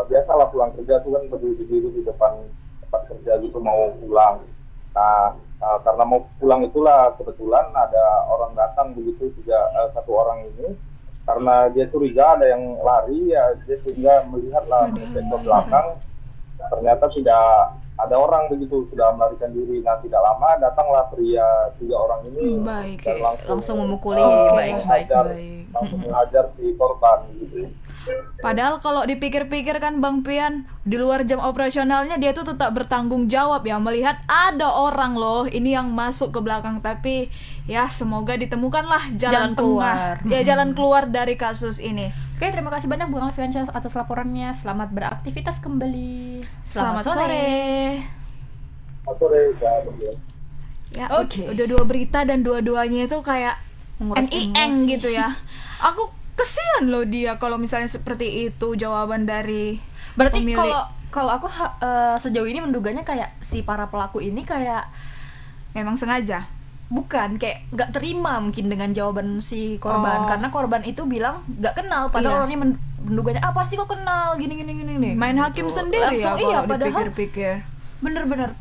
biasalah pulang kerja tuh kan berdiri di depan tempat kerja gitu mau pulang. Nah, karena mau pulang itulah kebetulan ada orang datang begitu, satu orang ini, karena dia curiga ada yang lari ya, dia sehingga melihatlah mengecek ke belakang, ternyata tidak ada orang begitu, sudah melarikan diri. Nah, tidak lama datanglah tiga orang ini dan langsung memukuli. Langsung mengajar si korban gitu. Padahal kalau dipikir-pikir kan Bang Pian, di luar jam operasionalnya dia tuh tetap bertanggung jawab ya, melihat ada orang loh ini yang masuk ke belakang. Tapi ya semoga ditemukanlah jalan keluar. Ya, jalan keluar dari kasus ini. Oke, terima kasih banyak Bang Alfiansyah atas laporannya. Selamat beraktivitas kembali. Selamat sore. Selamat sore. Ya, udah dua berita dan dua-duanya itu kayak NIN gitu ya. Aku kesian loh dia kalau misalnya seperti itu jawaban dari berarti pemilik. Kalau aku sejauh ini menduganya kayak si para pelaku ini kayak memang sengaja. Bukan, kayak nggak terima mungkin dengan jawaban si korban, karena korban itu bilang nggak kenal, padahal orangnya menduganya apa sih kok kenal gini nih. Main hakim sendiri langsung, ya kalau padahal dipikir-pikir. Bener-bener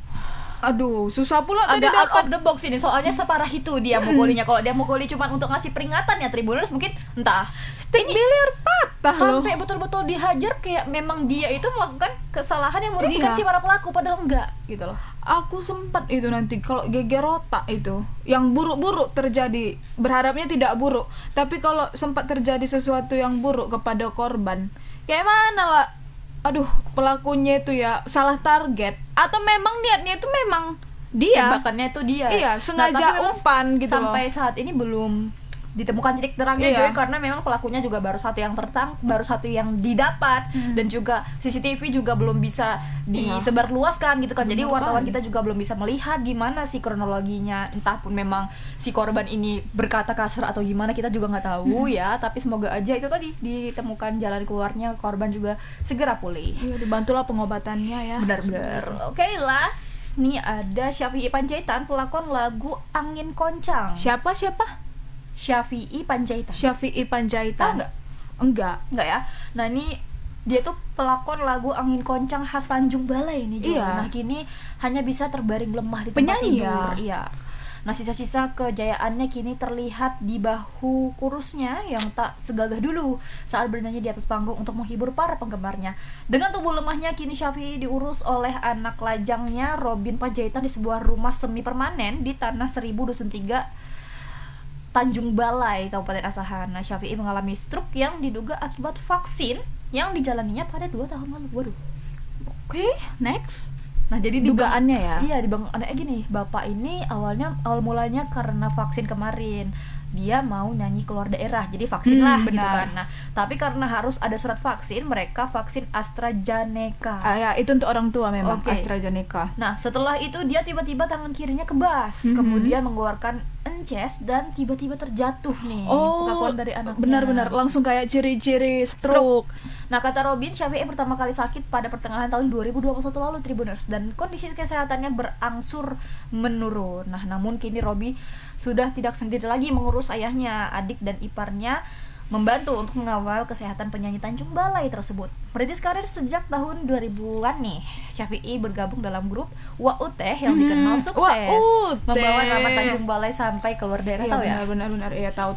aduh, susah pula agak tadi out of the box ini, soalnya separah itu dia mukulinya. Kalau dia mukuli cuma untuk ngasih peringatan ya Tribuners, mungkin entah stick biliar patah sampai betul-betul dihajar kayak memang dia itu melakukan kesalahan yang merugikan si para pelaku, padahal enggak gitu loh. Aku sempat itu nanti kalau geger otak itu yang buruk-buruk terjadi, berharapnya tidak buruk, tapi kalau sempat terjadi sesuatu yang buruk kepada korban, kayak mana lah. Aduh, pelakunya itu ya salah target atau memang niatnya itu memang dia, tembakannya itu dia. Iya, sengaja umpan gitu loh. Sampai saat ini belum ditemukan titik terangnya Joy, karena memang pelakunya juga baru satu yang didapat, dan juga CCTV juga belum bisa disebarluaskan gitu kan. Jadi wartawan kita juga belum bisa melihat gimana sih kronologinya, entah pun memang si korban ini berkata kasar atau gimana, kita juga nggak tahu ya. Tapi semoga aja itu tadi ditemukan jalan keluarnya, korban juga segera pulih. Iya, dibantulah pengobatannya ya. Benar-benar. Oke, last nih ada Syafi'i Panjaitan, pelakon lagu Angin Koncang. Siapa? Syafi'i Panjaitan. Tahu enggak ya. Nah, ini dia tuh pelakon lagu Angin Koncang khas Tanjung Balai nih, Jo. Nah, kini hanya bisa terbaring lemah di tempat tidur. Iya. Nah, sisa-sisa kejayaannya kini terlihat di bahu kurusnya yang tak segagah dulu saat bernyanyi di atas panggung untuk menghibur para penggemarnya. Dengan tubuh lemahnya, kini Syafi'i diurus oleh anak lajangnya Robin Panjaitan di sebuah rumah semi permanen di Tanah Seribu Dusun 3 Tanjung Balai, Kabupaten Asahan. Nah, Syafi'i mengalami stroke yang diduga akibat vaksin yang dijalaninya pada 2 tahun lalu. Waduh. Oke, next. Nah, jadi Dugaannya ya? Iya, ada gini, bapak ini awal mulanya karena vaksin kemarin. Dia mau nyanyi keluar daerah, jadi vaksin lah gitu benar. kan. Nah, tapi karena harus ada surat vaksin, mereka vaksin AstraZeneca. Ya, itu untuk orang tua memang, Oke. AstraZeneca. Nah, setelah itu dia tiba-tiba tangan kirinya kebas, kemudian mengeluarkan ences dan tiba-tiba terjatuh nih. Pengakuan dari anaknya. Benar-benar langsung kayak ciri-ciri stroke. Nah, kata Robin, Syafi'i pertama kali sakit pada pertengahan tahun 2021 lalu, Tribuners, dan kondisi kesehatannya berangsur menurun. Nah, namun kini Robby sudah tidak sendiri lagi mengurus ayahnya, adik dan iparnya, membantu untuk mengawal kesehatan penyanyi Tanjung Balai tersebut. Merintis karir sejak tahun 2000-an nih, Syafi'i bergabung dalam grup WAUT yang dikenal sukses, WAUT. membawa nama Tanjung Balai sampai keluar daerah. Iya, tahu ya? benar-benar iya tahu.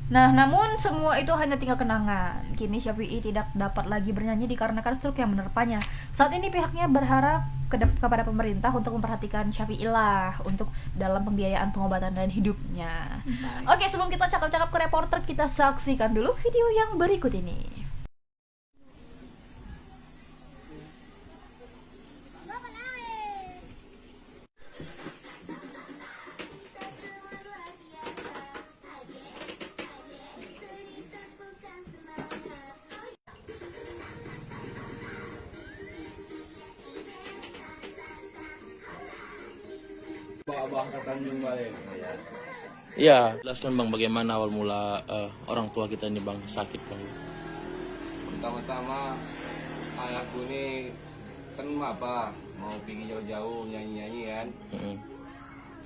Nah, namun semua itu hanya tinggal kenangan. Kini Syafi'i tidak dapat lagi bernyanyi dikarenakan stroke yang menerpanya. Saat ini pihaknya berharap kepada pemerintah untuk memperhatikan Syafi'i lah untuk dalam pembiayaan pengobatan dan hidupnya. Oke, sebelum kita cakap-cakap ke reporter, kita saksikan dulu video yang berikut ini. Bahasa Tanjung Balai. Iya, jelaskan Bang bagaimana awal mula orang tua kita ini Bang sakit Bang. Pertama-tama ayahku ini kan apa mau pergi jauh-jauh nyanyi-nyanyi kan.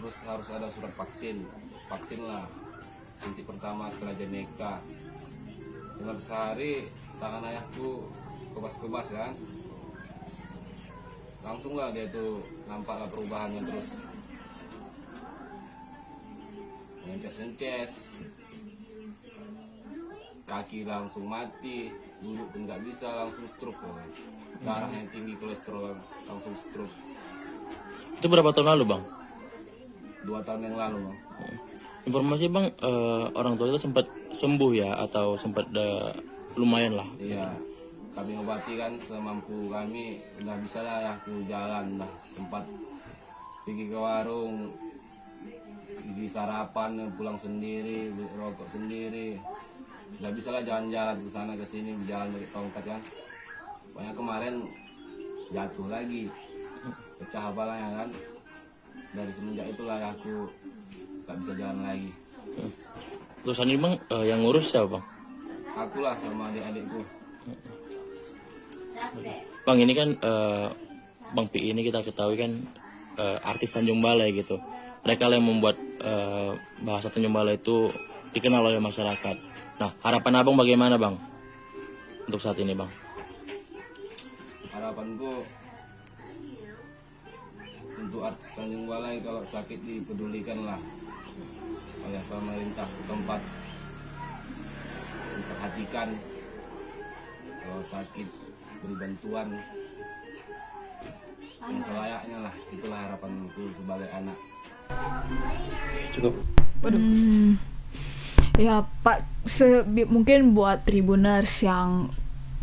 Terus harus ada surat vaksin lah. Suntik pertama AstraZeneca. Dalam sehari tangan ayahku kebas-kebas kan. Langsung lah dia tuh nampaklah perubahannya terus. Ngeces, kaki langsung mati, duduk pun nggak bisa, langsung stroke. Darah yang tinggi, kolesterol, langsung stroke. Itu berapa tahun lalu Bang? 2 tahun yang lalu Bang. Informasi Bang, orang tua itu sempat sembuh ya atau sempat lumayan lah? Iya, kami obati kan semampu kami, udah bisa lah ya aku jalan lah, sempat pergi ke warung, di sarapan, pulang sendiri, beli rokok sendiri, nggak bisa lah jalan-jalan ke sana ke sini, jalan dari tongkat kan. Pokoknya kemarin jatuh lagi, pecah kepalanya kan. Dari semenjak itulah aku nggak bisa jalan lagi. Terus ini Bang, yang ngurus siapa Bang? Aku lah sama adik-adikku. Bang ini kan Bang Pi ini kita ketahui kan artis Tanjung Balai gitu. Mereka yang membuat bahasa Tanjung Balai itu dikenal oleh masyarakat. Nah, harapan Abang bagaimana Bang untuk saat ini Bang? Harapanku untuk artis Tanjung Balai kalau sakit dipedulikan lah oleh pemerintah setempat, diperhatikan. Kalau sakit beri bantuan yang selayaknya lah. Itulah harapanku sebagai anak. Cukup. Ya Pak, mungkin buat Tribuners yang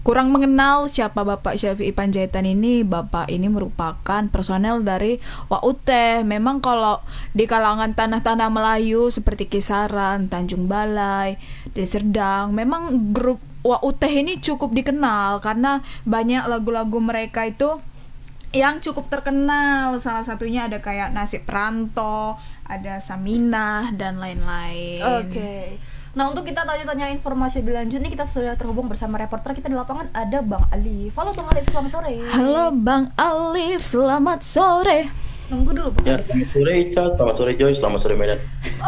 kurang mengenal siapa Bapak Syafi'i Panjaitan ini, Bapak ini merupakan personel dari WAUT. Memang kalau di kalangan tanah-tanah Melayu seperti Kisaran, Tanjung Balai, Deli Serdang, memang grup WAUT ini cukup dikenal karena banyak lagu-lagu mereka itu yang cukup terkenal. Salah satunya ada kayak Nasib Ranto, ada Saminah dan lain-lain. Oke. Nah, untuk kita tanya-tanya informasi lebih lanjut nih, kita sudah terhubung bersama reporter kita di lapangan, ada Bang Alif. Halo Bang Alif, selamat sore. Halo Bang Alif, selamat sore. Nunggu dulu Bang Ya, Alif. selamat sore Ica, selamat sore Joy, selamat sore Medan.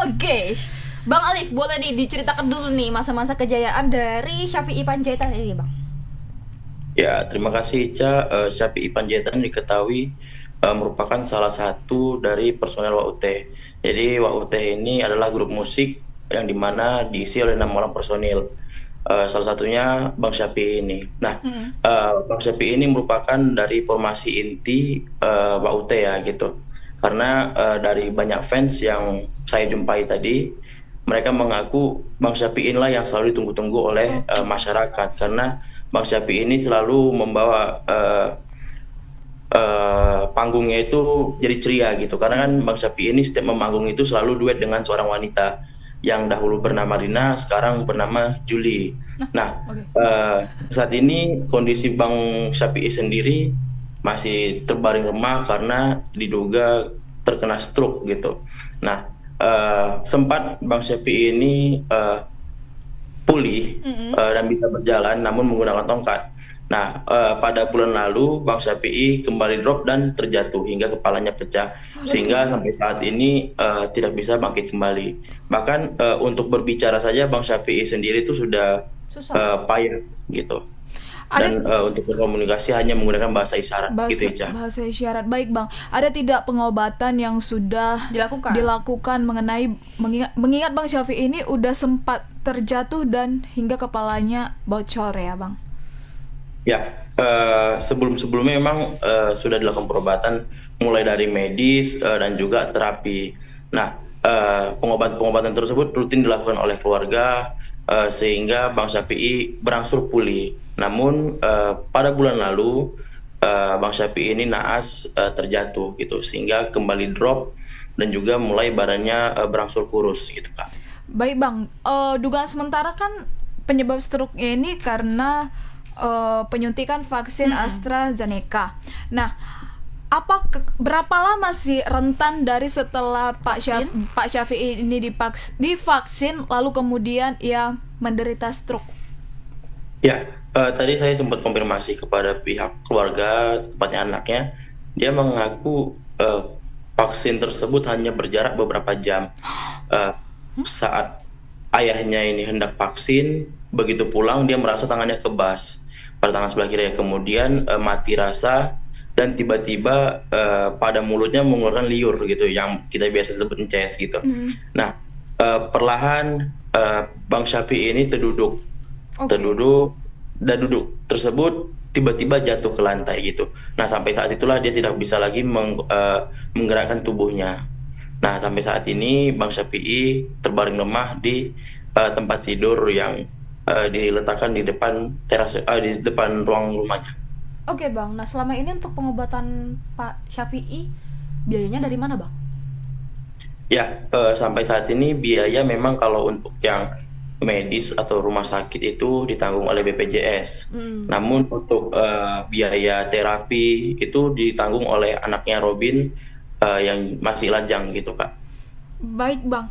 Oke. Bang Alif, boleh nih diceritakan dulu nih masa-masa kejayaan dari Syafi'i Panjaitan ini, Bang. Ya, terima kasih Ica. Syafi'i Panjaitan diketahui merupakan salah satu dari personel WUT. Jadi WUT ini adalah grup musik yang dimana diisi oleh 6 orang personil. Salah satunya Bang Syafi'i ini. Nah, Bang Syafi'i ini merupakan dari formasi inti WUT ya gitu. Karena dari banyak fans yang saya jumpai tadi, mereka mengaku Bang Syafi'i inilah yang selalu ditunggu-tunggu oleh masyarakat, karena Bang Syafi'i ini selalu membawa panggungnya itu jadi ceria gitu. Karena kan Bang Syafi'i ini setiap memanggung itu selalu duet dengan seorang wanita yang dahulu bernama Rina, sekarang bernama Julie. Nah, saat ini kondisi Bang Syafi'i sendiri masih terbaring lemah karena diduga terkena stroke gitu. Nah, sempat Bang Syafi'i ini pulih dan bisa berjalan namun menggunakan tongkat. Nah, pada bulan lalu Bang Syafi'i kembali drop dan terjatuh hingga kepalanya pecah, sehingga sampai saat ini tidak bisa bangkit kembali. Bahkan untuk berbicara saja Bang Syafi'i sendiri itu sudah payah gitu. Dan untuk berkomunikasi hanya menggunakan bahasa isyarat gitu ya. Bahasa isyarat. Baik Bang, ada tidak pengobatan yang sudah dilakukan mengenai mengingat Bang Syafi'i ini udah sempat terjatuh dan hingga kepalanya bocor ya Bang? Ya, sebelum-sebelumnya memang sudah dilakukan perobatan mulai dari medis dan juga terapi. Nah, pengobatan tersebut rutin dilakukan oleh keluarga sehingga Bang Syafi'i berangsur pulih. Namun pada bulan lalu Bang Syafi'i ini naas terjatuh gitu, sehingga kembali drop dan juga mulai badannya berangsur kurus gitu Kak. Baik Bang, dugaan sementara kan penyebab stroke-nya ini karena penyuntikan vaksin AstraZeneca. Nah, berapa lama sih rentan dari setelah Pak Syafi'i ini divaksin lalu kemudian ia menderita stroke? Ya, tadi saya sempat konfirmasi kepada pihak keluarga, tepatnya anaknya. Dia mengaku vaksin tersebut hanya berjarak beberapa jam. Saat ayahnya ini hendak vaksin, begitu pulang dia merasa tangannya kebas pada tangan sebelah kiri, kemudian mati rasa dan tiba-tiba pada mulutnya mengeluarkan liur gitu, yang kita biasa sebut ences gitu. Nah, perlahan Bang Syafi'i ini terduduk dan duduk tersebut tiba-tiba jatuh ke lantai gitu. Nah, sampai saat itulah dia tidak bisa lagi menggerakkan tubuhnya. Nah, sampai saat ini Bang Syafi'i terbaring lemah di tempat tidur yang diletakkan di depan di depan ruang rumahnya. Oke Bang, nah selama ini untuk pengobatan Pak Syafi'i biayanya dari mana Bang? Ya, sampai saat ini biaya memang kalau untuk yang medis atau rumah sakit itu ditanggung oleh BPJS. Namun untuk biaya terapi itu ditanggung oleh anaknya Robin yang masih lajang gitu Kak. Baik Bang,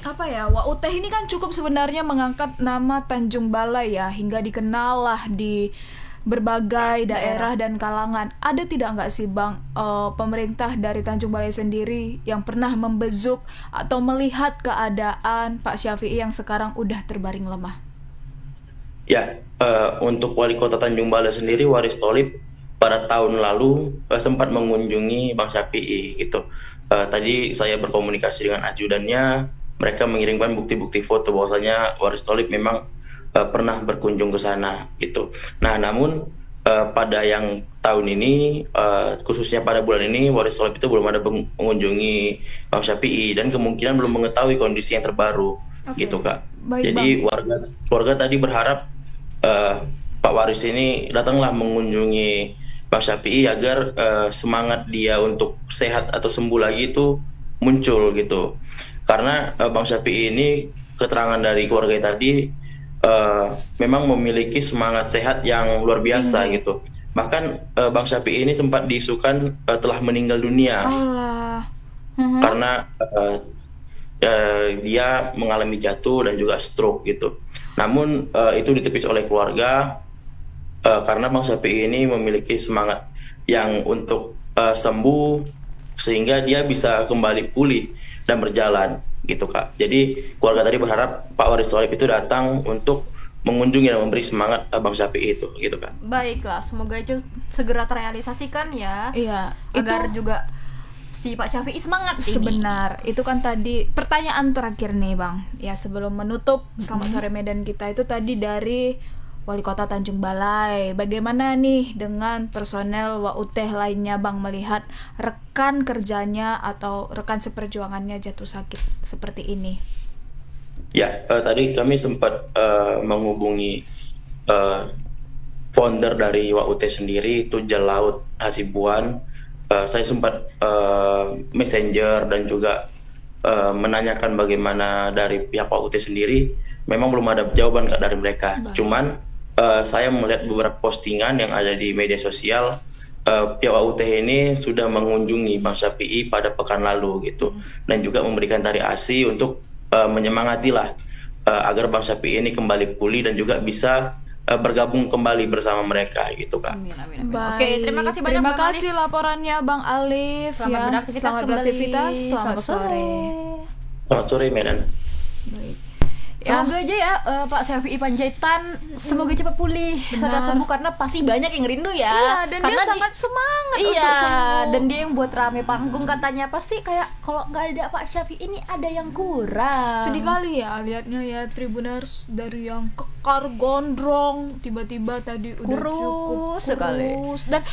WUT ini kan cukup sebenarnya mengangkat nama Tanjung Balai ya, hingga dikenal lah di berbagai daerah dan kalangan. Ada tidak nggak sih Bang pemerintah dari Tanjung Balai sendiri yang pernah membesuk atau melihat keadaan Pak Syafi'i yang sekarang udah terbaring lemah? Ya, untuk Wali Kota Tanjung Balai sendiri, Waris Tholib pada tahun lalu sempat mengunjungi Bang Syafi'i gitu. Tadi saya berkomunikasi dengan ajudannya, mereka mengirimkan bukti-bukti foto bahwasanya Waris Tholib memang pernah berkunjung ke sana gitu. Nah, namun pada yang tahun ini, khususnya pada bulan ini, Waris Tholib itu belum ada mengunjungi Bang Syafi'i dan kemungkinan belum mengetahui kondisi yang terbaru gitu Kak. Baik, jadi warga tadi berharap Pak Waris ini datanglah mengunjungi Bang Syafi'i agar semangat dia untuk sehat atau sembuh lagi itu muncul gitu. Karena Bang Syafi'i ini, keterangan dari keluarga tadi, memang memiliki semangat sehat yang luar biasa gitu. Bahkan Bang Syafi'i ini sempat diisukan telah meninggal dunia karena dia mengalami jatuh dan juga stroke gitu. Namun itu ditepis oleh keluarga karena Bang Syafi'i ini memiliki semangat yang untuk sembuh sehingga dia bisa kembali pulih dan berjalan gitu Kak. Jadi keluarga tadi berharap Pak Waris Tholib itu datang untuk mengunjungi dan memberi semangat Bang Syafi'i itu gitu kan. Baiklah, semoga itu segera terrealisasikan ya. Iya, Agar itu juga si Pak Syafi'i semangat ini. sebenar. Itu kan tadi pertanyaan terakhir nih Bang. Ya sebelum menutup Selamat Sore Medan kita itu tadi dari Wali Kota Tanjung Balai. Bagaimana nih dengan personel WUT lainnya Bang melihat rekan kerjanya atau rekan seperjuangannya jatuh sakit seperti ini? Ya, tadi kami sempat menghubungi founder dari WUT sendiri, itu Jalaud Hasibuan. Saya sempat messenger dan juga menanyakan bagaimana dari pihak WUT sendiri. Memang belum ada jawaban Kak, dari mereka. Cuman saya melihat beberapa postingan yang ada di media sosial, pihak WUT ini sudah mengunjungi Bang Syafi'i pada pekan lalu gitu, dan juga memberikan tari asi untuk menyemangatilah agar Bang Syafi'i ini kembali pulih dan juga bisa bergabung kembali bersama mereka gitu Kak. Amin, amin, amin. Baik. Oke, terima kasih banyak Terima Bang kasih laporannya Bang Alif. Selamat ya. beraktivitas Selamat kembali. beraktivitas. Selamat sore. Selamat sore Medan. Baik. Semoga aja ya Pak Syafi'i Panjaitan semoga cepat pulih, cepat sembuh, karena pasti banyak yang rindu ya. Iya, dan karena dia sangat semangat iya, untuk sembuh. dan dia yang buat rame panggung, katanya pasti kayak kalau nggak ada Pak Syafi'i ini ada yang kurang. Sedih kali ya lihatnya ya, Tribuners dari yang kekar gondrong tiba-tiba tadi udah Kurus cukup sekali. kurus. Dan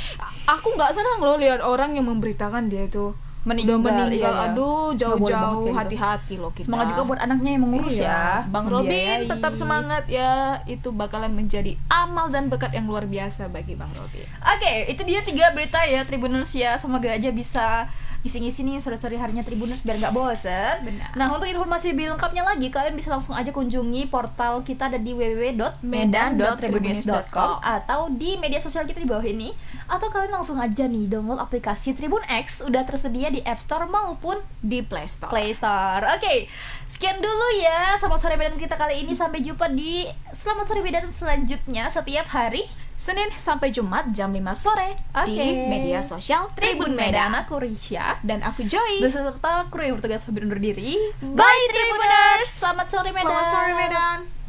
aku nggak senang loh lihat orang yang memberitakan dia itu Meninggal, udah meninggal. iya. Aduh, Nggak boleh jauh-jauh banget kayak gitu. hati-hati loh kita. Semangat juga buat anaknya yang mengurus Iya. ya. Bang Robin Membiayai. tetap semangat ya. Itu bakalan menjadi amal dan berkat yang luar biasa bagi Bang Robin. Oke, itu dia 3 berita ya Tribuners ya. Semoga aja bisa ngisi-ngisi nih sore-sore harinya Tribuners biar nggak bosen. Benar. Nah, untuk informasi lebih lengkapnya lagi, kalian bisa langsung aja kunjungi portal kita ada di www.medan.tribunnews.com atau di media sosial kita di bawah ini. Atau kalian langsung aja nih download aplikasi Tribun X, udah tersedia di App Store maupun Di Play Store. Play Store. Oke, sekian dulu ya Selamat Sore Medan kita kali ini. Sampai jumpa di Selamat Sore Medan selanjutnya setiap hari Senin sampai Jumat jam 5 sore di Oke. media sosial Tribun Medan. Aku Risha Dan aku Joy. beserta kru yang bertugas pamit undur diri. Bye Tribuners. Selamat sore Medan. Selamat sore Medan.